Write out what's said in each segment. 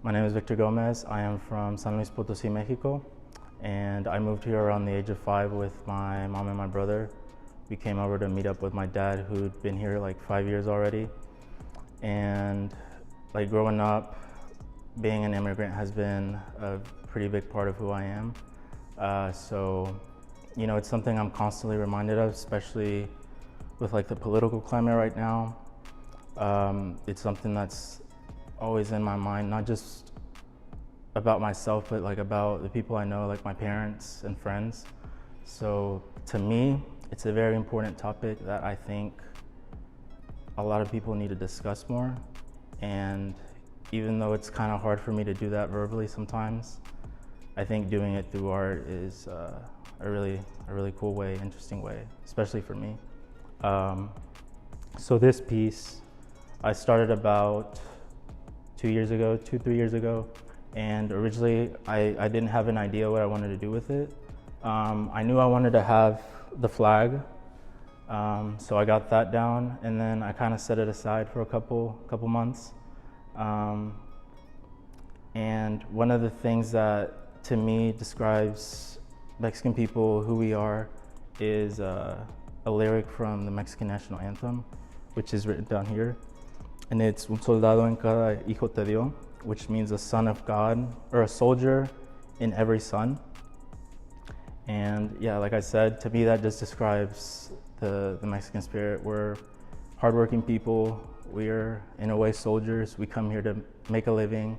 My name is Victor Gomez. I am from San Luis Potosí, Mexico, and I moved here around the age of 5 with my mom and my brother. We came over to meet up with my dad, who'd been here like 5 years already. And like growing up, being an immigrant has been a pretty big part of who I am. It's something I'm constantly reminded of, especially with like the political climate right now. It's something that's always in my mind, not just about myself, but like about the people I know, like my parents and friends. So to me, it's a very important topic that I think a lot of people need to discuss more. And even though it's kind of hard for me to do that verbally sometimes, I think doing it through art is a really cool way, interesting way, especially for me. So this piece, I started about 3 years ago, and originally I didn't have an idea what I wanted to do with it. I knew I wanted to have the flag, so I got that down, and then I kind of set it aside for a couple months. And one of the things that to me describes Mexican people, who we are, is a lyric from the Mexican national anthem, which is written down here. And it's un soldado en cada hijo te dio, which means a son of God, or a soldier in every son. And yeah, like I said, to me that just describes the Mexican spirit. We're hardworking people. We're in a way soldiers. We come here to make a living,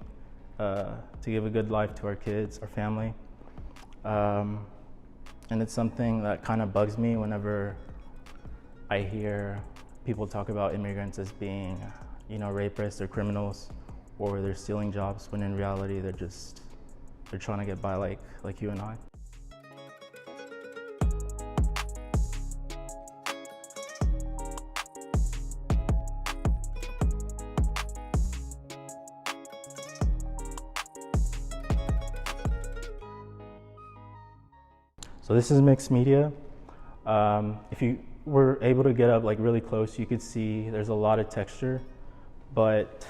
to give a good life to our kids, our family. And it's something that kind of bugs me whenever I hear people talk about immigrants as being, rapists or criminals, or they're stealing jobs, when in reality they're trying to get by like you and I. So this is mixed media. If you were able to get up like really close, you could see there's a lot of texture, but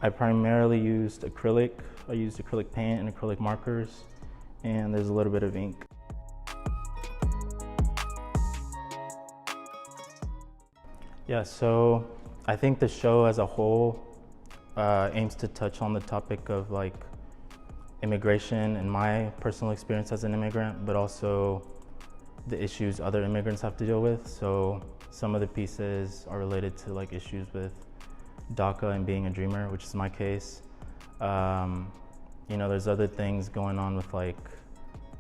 I primarily used acrylic. I used acrylic paint and acrylic markers, and there's a little bit of ink. Yeah, so I think the show as a whole aims to touch on the topic of like immigration and my personal experience as an immigrant, but also the issues other immigrants have to deal with. So some of the pieces are related to like issues with DACA and being a dreamer, which is my case. There's other things going on with like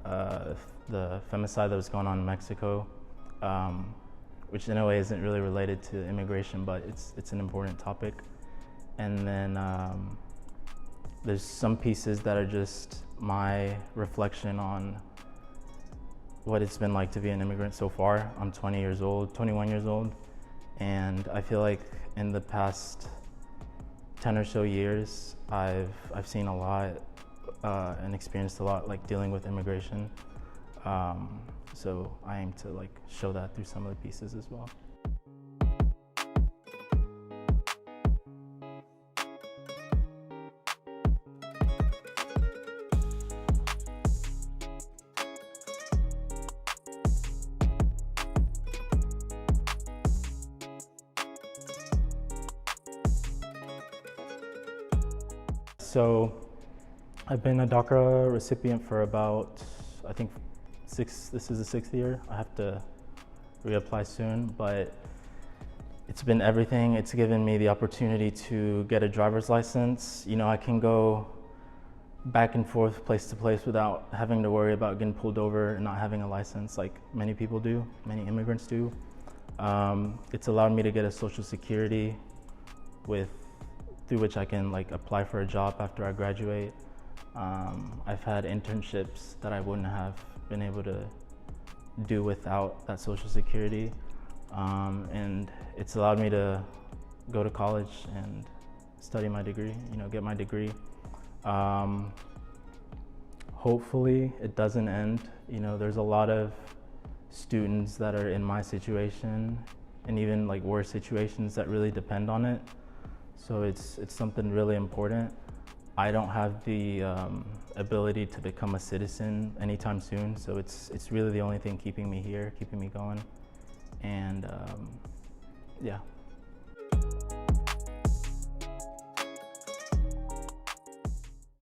the femicide that was going on in Mexico, which in a way isn't really related to immigration, but it's an important topic. And then there's some pieces that are just my reflection on what it's been like to be an immigrant so far. I'm 21 years old, and I feel like in the past 10 or so years, I've seen a lot and experienced a lot like dealing with immigration. So I aim to like show that through some of the pieces as well. So I've been a DACA recipient for about, I think this is the 6th year. I have to reapply soon, but it's been everything. It's given me the opportunity to get a driver's license. I can go back and forth, place to place, without having to worry about getting pulled over and not having a license like many people do, many immigrants do. It's allowed me to get a Social Security through which I can like apply for a job after I graduate. I've had internships that I wouldn't have been able to do without that Social Security. And it's allowed me to go to college and study my degree, get my degree. Hopefully it doesn't end. There's a lot of students that are in my situation and even like worse situations that really depend on it. So it's something really important. I don't have the ability to become a citizen anytime soon, so it's really the only thing keeping me here, keeping me going, and yeah.